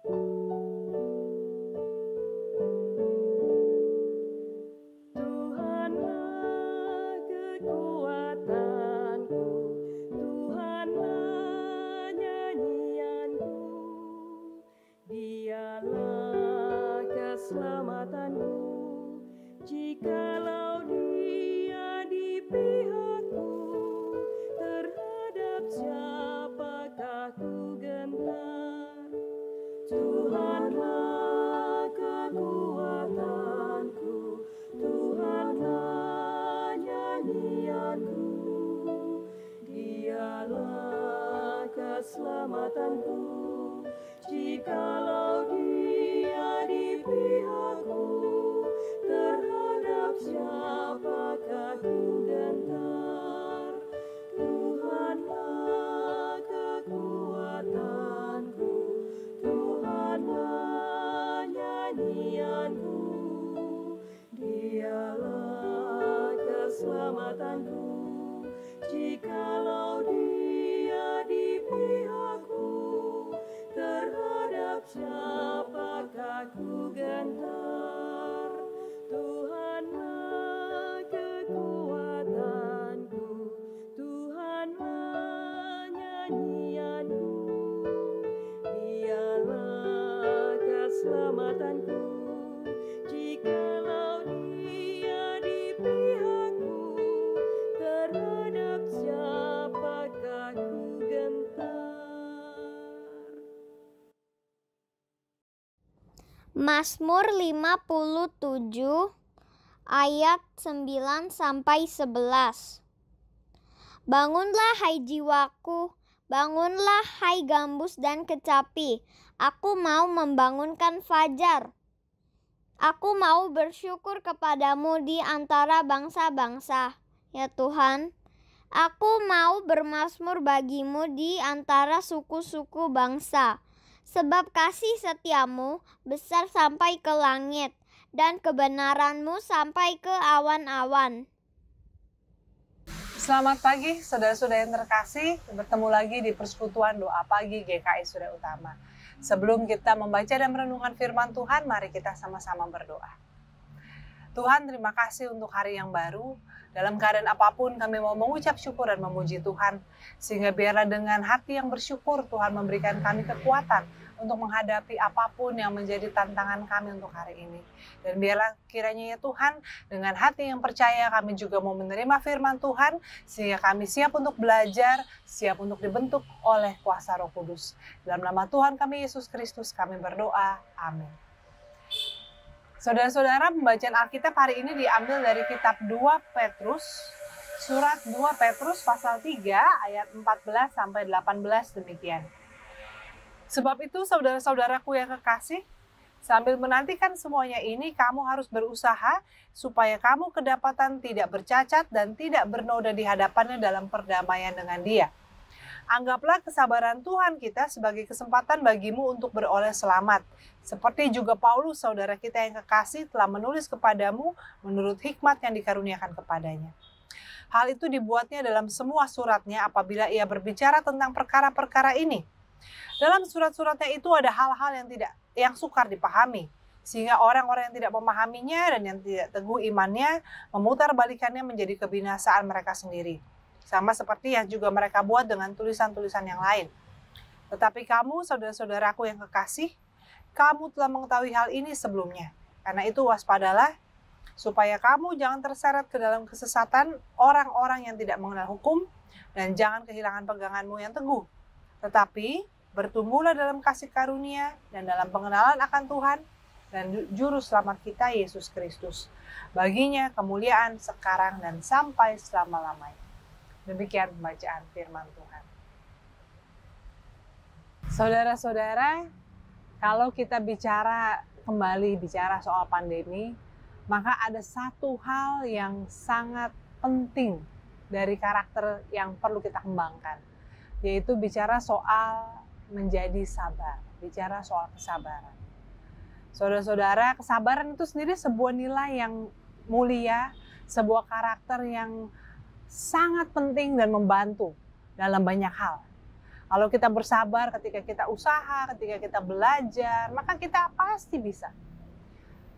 Tuhanlah kekuatanku, Tuhanlah nyanyianku, Dialah keselamatanku, jikalau Dia di pihakku, terhadap siapakah ku gentar. Tuhanlah kekuatanku, Tuhanlah nyanyianku, Dialah keselamatanku, jikalau Dia di pihakku, terhadap siapakah ku gentar. Tuhanlah kekuatanku, Tuhanlah nyanyianku, Dialah keselamatanku, jikalau Dia di pihakku, terhadap siapakah ku gentar. Tuhanlah kekuatanku, Tuhanlah nyanyianku, Dialah keselamatanku, jikalau Dia di pihakku, terhadap siapakah ku gentar. Mazmur 57 ayat 9 sampai 11. Bangunlah hai jiwaku, bangunlah hai gambus dan kecapi. Aku mau membangunkan fajar. Aku mau bersyukur kepadamu di antara bangsa-bangsa. Ya Tuhan, aku mau bermazmur bagimu di antara suku-suku bangsa. Sebab kasih setiamu besar sampai ke langit, dan kebenaranmu sampai ke awan-awan. Selamat pagi saudara-saudara yang terkasih, bertemu lagi di persekutuan doa pagi GKI Surya Utama. Sebelum kita membaca dan merenungkan firman Tuhan, mari kita sama-sama berdoa. Tuhan, terima kasih untuk hari yang baru. Dalam keadaan apapun kami mau mengucap syukur dan memuji Tuhan. Sehingga biarlah dengan hati yang bersyukur Tuhan memberikan kami kekuatan untuk menghadapi apapun yang menjadi tantangan kami untuk hari ini. Dan biarlah kiranya ya Tuhan, dengan hati yang percaya kami juga mau menerima firman Tuhan, sehingga kami siap untuk belajar, siap untuk dibentuk oleh kuasa Roh Kudus. Dalam nama Tuhan kami Yesus Kristus kami berdoa. Amin. Saudara-saudara, pembacaan Alkitab hari ini diambil dari kitab 2 Petrus, surat 2 Petrus pasal 3 ayat 14 sampai 18 demikian. Sebab itu saudara-saudaraku yang kekasih, sambil menantikan semuanya ini kamu harus berusaha supaya kamu kedapatan tidak bercacat dan tidak bernoda di hadapannya dalam perdamaian dengan Dia. Anggaplah kesabaran Tuhan kita sebagai kesempatan bagimu untuk beroleh selamat. Seperti juga Paulus, saudara kita yang kekasih, telah menulis kepadamu menurut hikmat yang dikaruniakan kepadanya. Hal itu dibuatnya dalam semua suratnya apabila ia berbicara tentang perkara-perkara ini. Dalam surat-suratnya itu ada hal-hal yang sukar dipahami, sehingga orang-orang yang tidak memahaminya dan yang tidak teguh imannya memutarbalikannya menjadi kebinasaan mereka sendiri. Sama seperti yang juga mereka buat dengan tulisan-tulisan yang lain. Tetapi kamu, saudara-saudaraku yang kekasih, kamu telah mengetahui hal ini sebelumnya. Karena itu waspadalah, supaya kamu jangan terseret ke dalam kesesatan orang-orang yang tidak mengenal hukum, dan jangan kehilangan peganganmu yang teguh. Tetapi bertumbuhlah dalam kasih karunia dan dalam pengenalan akan Tuhan dan Juru Selamat kita Yesus Kristus. Baginya kemuliaan sekarang dan sampai selama-lamanya. Demikian pembacaan firman Tuhan. Saudara-saudara, kalau kita bicara soal pandemi, maka ada satu hal yang sangat penting dari karakter yang perlu kita kembangkan, yaitu bicara soal menjadi sabar, bicara soal kesabaran. Saudara-saudara, kesabaran itu sendiri sebuah nilai yang mulia, sebuah karakter yang sangat penting dan membantu dalam banyak hal. Kalau kita bersabar ketika kita usaha, ketika kita belajar, maka kita pasti bisa.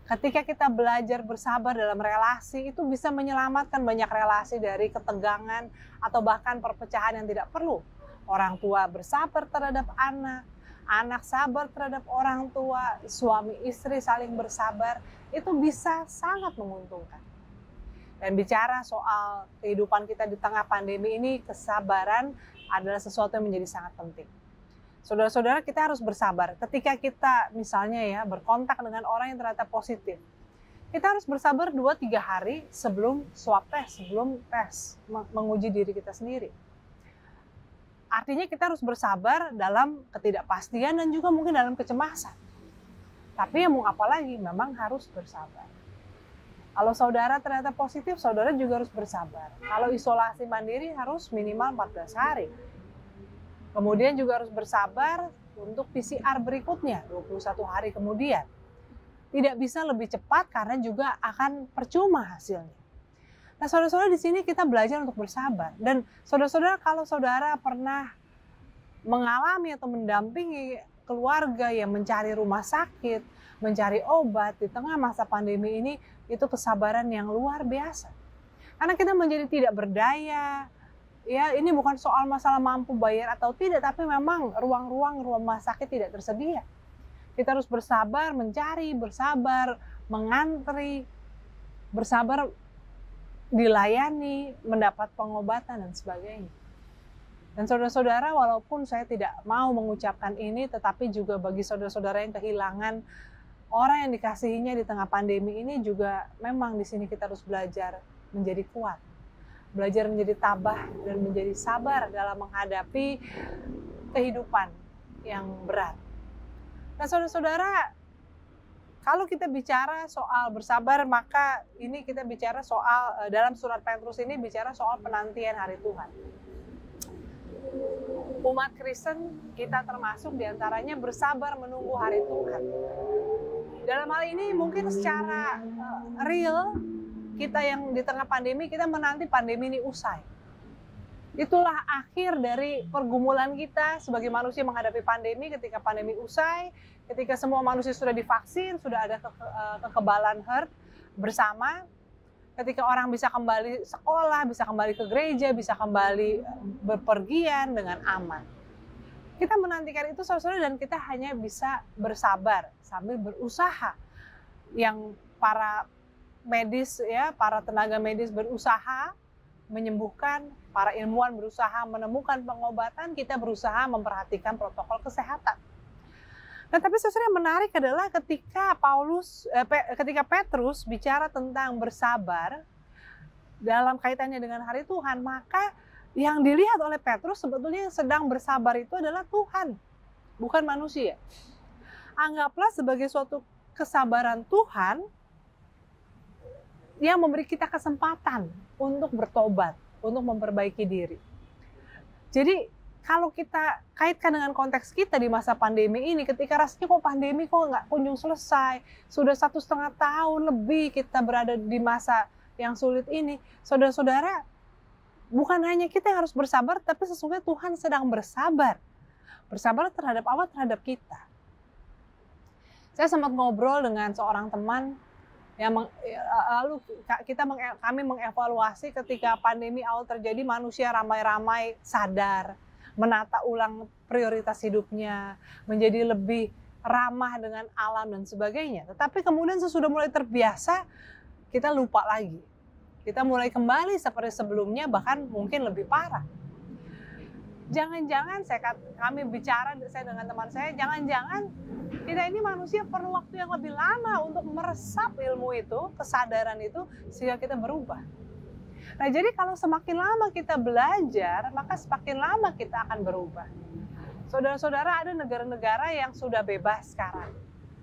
Ketika kita belajar bersabar dalam relasi, itu bisa menyelamatkan banyak relasi dari ketegangan atau bahkan perpecahan yang tidak perlu. Orang tua bersabar terhadap anak, anak sabar terhadap orang tua, suami istri saling bersabar, itu bisa sangat menguntungkan. Dan bicara soal kehidupan kita di tengah pandemi ini, kesabaran adalah sesuatu yang menjadi sangat penting. Saudara-saudara, kita harus bersabar. Ketika kita misalnya ya berkontak dengan orang yang ternyata positif, kita harus bersabar 2-3 hari sebelum swab test, sebelum tes, menguji diri kita sendiri. Artinya kita harus bersabar dalam ketidakpastian dan juga mungkin dalam kecemasan. Tapi yang mau apa lagi, memang harus bersabar. Kalau saudara ternyata positif, saudara juga harus bersabar. Kalau isolasi mandiri harus minimal 14 hari. Kemudian juga harus bersabar untuk PCR berikutnya, 21 hari kemudian. Tidak bisa lebih cepat karena juga akan percuma hasilnya. Nah, saudara-saudara, di sini kita belajar untuk bersabar. Dan saudara-saudara, kalau saudara pernah mengalami atau mendampingi keluarga yang mencari rumah sakit, mencari obat di tengah masa pandemi ini, itu kesabaran yang luar biasa. Karena kita menjadi tidak berdaya. Ya, ini bukan soal masalah mampu bayar atau tidak, tapi memang ruang-ruang rumah sakit tidak tersedia. Kita harus bersabar mencari, bersabar mengantri, bersabar dilayani, mendapat pengobatan dan sebagainya. Dan saudara-saudara, walaupun saya tidak mau mengucapkan ini, tetapi juga bagi saudara-saudara yang kehilangan orang yang dikasihinya di tengah pandemi ini, juga memang di sini kita harus belajar menjadi kuat. Belajar menjadi tabah dan menjadi sabar dalam menghadapi kehidupan yang berat. Nah, saudara-saudara, kalau kita bicara soal bersabar, maka ini kita bicara soal, dalam surat Petrus ini bicara soal penantian hari Tuhan. Umat Kristen kita termasuk diantaranya bersabar menunggu hari Tuhan. Dalam hal ini mungkin secara real, kita yang di tengah pandemi, kita menanti pandemi ini usai. Itulah akhir dari pergumulan kita sebagai manusia menghadapi pandemi. Ketika pandemi usai, ketika semua manusia sudah divaksin, sudah ada kekebalan herd bersama, ketika orang bisa kembali sekolah, bisa kembali ke gereja, bisa kembali berpergian dengan aman. Kita menantikan itu, saudara, dan kita hanya bisa bersabar sambil berusaha. Yang para medis, ya, para tenaga medis berusaha menyembuhkan, para ilmuwan berusaha menemukan pengobatan, kita berusaha memperhatikan protokol kesehatan. Nah, tapi saudara, yang menarik adalah ketika Petrus bicara tentang bersabar dalam kaitannya dengan hari Tuhan, maka yang dilihat oleh Petrus sebetulnya yang sedang bersabar itu adalah Tuhan, bukan manusia. Anggaplah sebagai suatu kesabaran Tuhan yang memberi kita kesempatan untuk bertobat, untuk memperbaiki diri. Jadi kalau kita kaitkan dengan konteks kita di masa pandemi ini, ketika rasanya kok pandemi kok nggak kunjung selesai, sudah 1,5 tahun lebih kita berada di masa yang sulit ini, saudara-saudara, bukan hanya kita yang harus bersabar, tapi sesungguhnya Tuhan sedang bersabar. Bersabar terhadap apa? Terhadap kita. Saya sempat ngobrol dengan seorang teman yang lalu kami mengevaluasi ketika pandemi awal terjadi, manusia ramai-ramai sadar, menata ulang prioritas hidupnya, menjadi lebih ramah dengan alam dan sebagainya. Tetapi kemudian sesudah mulai terbiasa, kita lupa lagi. Kita mulai kembali seperti sebelumnya, bahkan mungkin lebih parah. Jangan-jangan kami bicara dengan teman saya, jangan-jangan kita ini manusia perlu waktu yang lebih lama untuk meresap ilmu itu, kesadaran itu, sehingga kita berubah. Nah, jadi kalau semakin lama kita belajar, maka semakin lama kita akan berubah. Saudara-saudara, ada negara-negara yang sudah bebas sekarang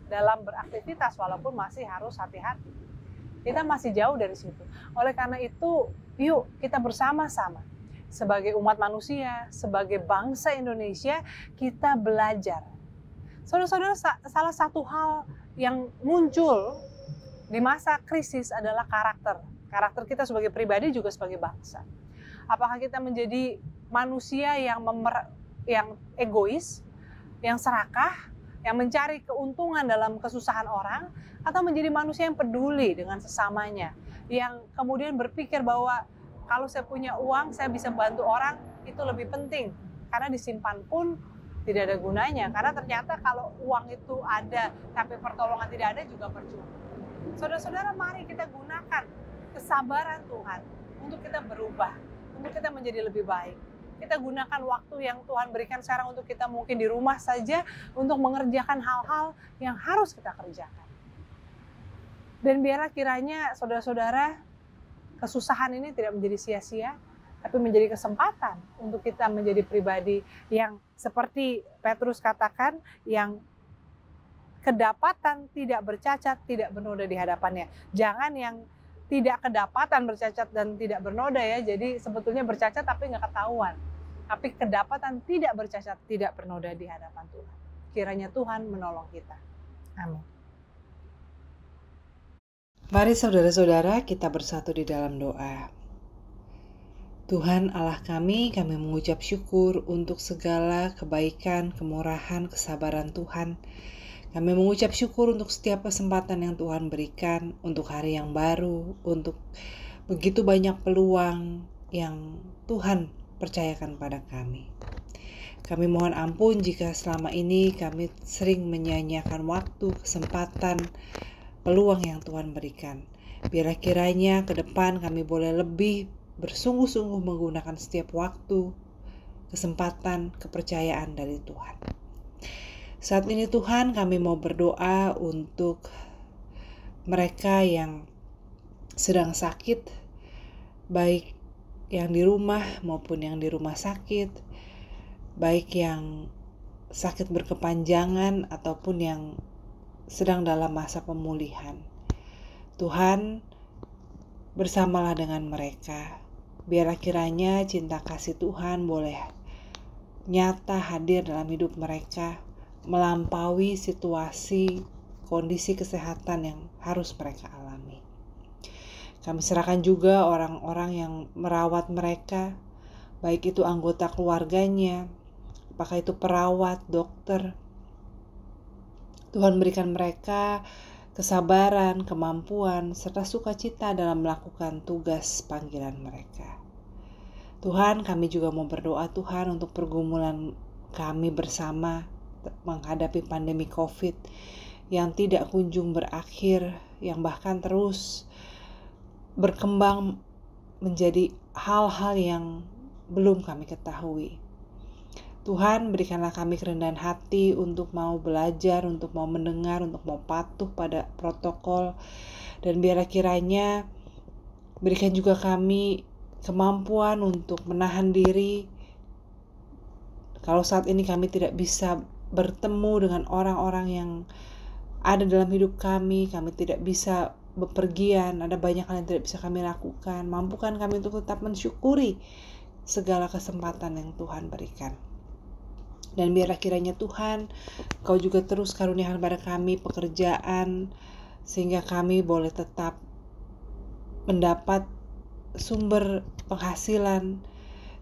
dalam beraktivitas, walaupun masih harus hati-hati. Kita masih jauh dari situ. Oleh karena itu, yuk kita bersama-sama sebagai umat manusia, sebagai bangsa Indonesia, kita belajar. Saudara-saudara, salah satu hal yang muncul di masa krisis adalah karakter. Karakter kita sebagai pribadi juga sebagai bangsa. Apakah kita menjadi manusia yang yang egois, yang serakah, yang mencari keuntungan dalam kesusahan orang, atau menjadi manusia yang peduli dengan sesamanya, yang kemudian berpikir bahwa kalau saya punya uang, saya bisa bantu orang, itu lebih penting, karena disimpan pun tidak ada gunanya, karena ternyata kalau uang itu ada tapi pertolongan tidak ada juga percuma. Saudara-saudara, mari kita gunakan kesabaran Tuhan untuk kita berubah, untuk kita menjadi lebih baik. Kita gunakan waktu yang Tuhan berikan sekarang untuk kita mungkin di rumah saja, untuk mengerjakan hal-hal yang harus kita kerjakan. Dan biarlah kiranya saudara-saudara, kesusahan ini tidak menjadi sia-sia, tapi menjadi kesempatan untuk kita menjadi pribadi yang seperti Petrus katakan, yang kedapatan tidak bercacat, tidak bernoda di hadapannya. Jangan yang tidak kedapatan bercacat dan tidak bernoda ya, jadi sebetulnya bercacat tapi nggak ketahuan. Tapi kedapatan tidak bercacat, tidak bernoda di hadapan Tuhan. Kiranya Tuhan menolong kita. Amin. Mari saudara-saudara, kita bersatu di dalam doa. Tuhan Allah kami mengucap syukur untuk segala kebaikan, kemurahan, kesabaran Tuhan. Kami mengucap syukur untuk setiap kesempatan yang Tuhan berikan, untuk hari yang baru, untuk begitu banyak peluang yang Tuhan percayakan pada kami. Kami mohon ampun jika selama ini kami sering menyia-nyiakan waktu, kesempatan, peluang yang Tuhan berikan. Biarlah kiranya ke depan kami boleh lebih bersungguh-sungguh menggunakan setiap waktu, kesempatan, kepercayaan dari Tuhan. Saat ini Tuhan, kami mau berdoa untuk mereka yang sedang sakit, baik yang di rumah maupun yang di rumah sakit, baik yang sakit berkepanjangan ataupun yang sedang dalam masa pemulihan. Tuhan, bersamalah dengan mereka. Biarlah kiranya cinta kasih Tuhan boleh nyata hadir dalam hidup mereka, melampaui situasi, kondisi kesehatan yang harus mereka alami. Kami serahkan juga orang-orang yang merawat mereka, baik itu anggota keluarganya, apakah itu perawat, dokter. Tuhan berikan mereka kesabaran, kemampuan, serta sukacita dalam melakukan tugas panggilan mereka. Tuhan, kami juga mau berdoa Tuhan untuk pergumulan kami bersama menghadapi pandemi COVID yang tidak kunjung berakhir, yang bahkan terus berkembang menjadi hal-hal yang belum kami ketahui. Tuhan, berikanlah kami kerendahan hati untuk mau belajar, untuk mau mendengar, untuk mau patuh pada protokol, dan biarlah kiranya berikan juga kami kemampuan untuk menahan diri kalau saat ini kami tidak bisa bertemu dengan orang-orang yang ada dalam hidup kami tidak bisa bepergian, ada banyak hal yang tidak bisa kami lakukan. Mampukan kami untuk tetap mensyukuri segala kesempatan yang Tuhan berikan. Dan biarlah kiranya Tuhan, Kau juga terus karuniakan pada kami pekerjaan, sehingga kami boleh tetap mendapat sumber penghasilan.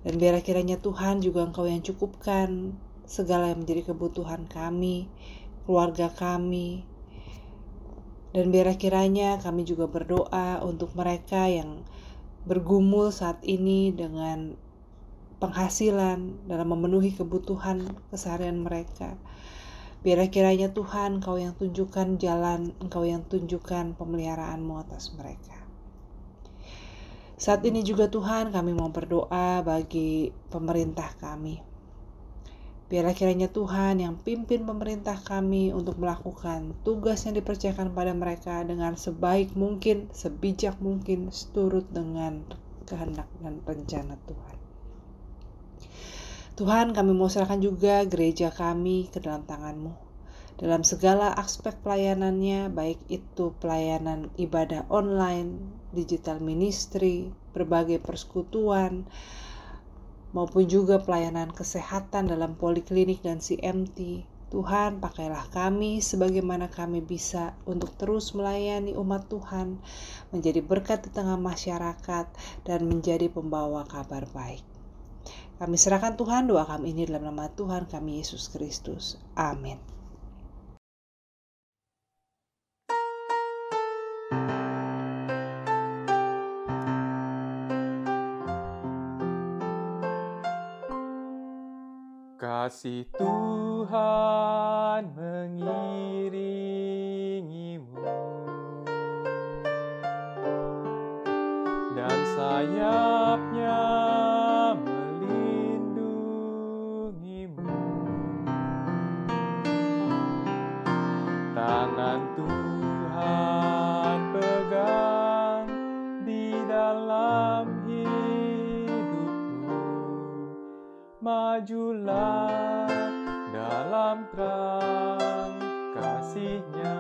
Dan biarlah kiranya Tuhan juga Engkau yang cukupkan segala yang menjadi kebutuhan kami, keluarga kami. Dan biarlah kiranya kami juga berdoa untuk mereka yang bergumul saat ini dengan penghasilan dalam memenuhi kebutuhan keseharian mereka. Biarlah kiranya Tuhan Engkau yang tunjukkan jalan, Engkau yang tunjukkan pemeliharaan-Mu atas mereka. Saat ini juga Tuhan kami mau berdoa bagi pemerintah kami. Biarlah kiranya Tuhan yang pimpin pemerintah kami untuk melakukan tugas yang dipercayakan pada mereka dengan sebaik mungkin, sebijak mungkin, seturut dengan kehendak dan rencana Tuhan. Tuhan, kami mau serahkan juga gereja kami ke dalam tangan-Mu. Dalam segala aspek pelayanannya, baik itu pelayanan ibadah online, digital ministry, berbagai persekutuan, maupun juga pelayanan kesehatan dalam poliklinik dan CMT. Tuhan, pakailah kami sebagaimana kami bisa untuk terus melayani umat Tuhan, menjadi berkat di tengah masyarakat, dan menjadi pembawa kabar baik. Kami serahkan Tuhan doa kami ini dalam nama Tuhan kami Yesus Kristus. Amin. Kasih Tuhan mengiringimu dan sayapnya melindungimu. Tangan Tuhan pegang di dalam hidupmu. Majulah dalam terang kasih-Nya.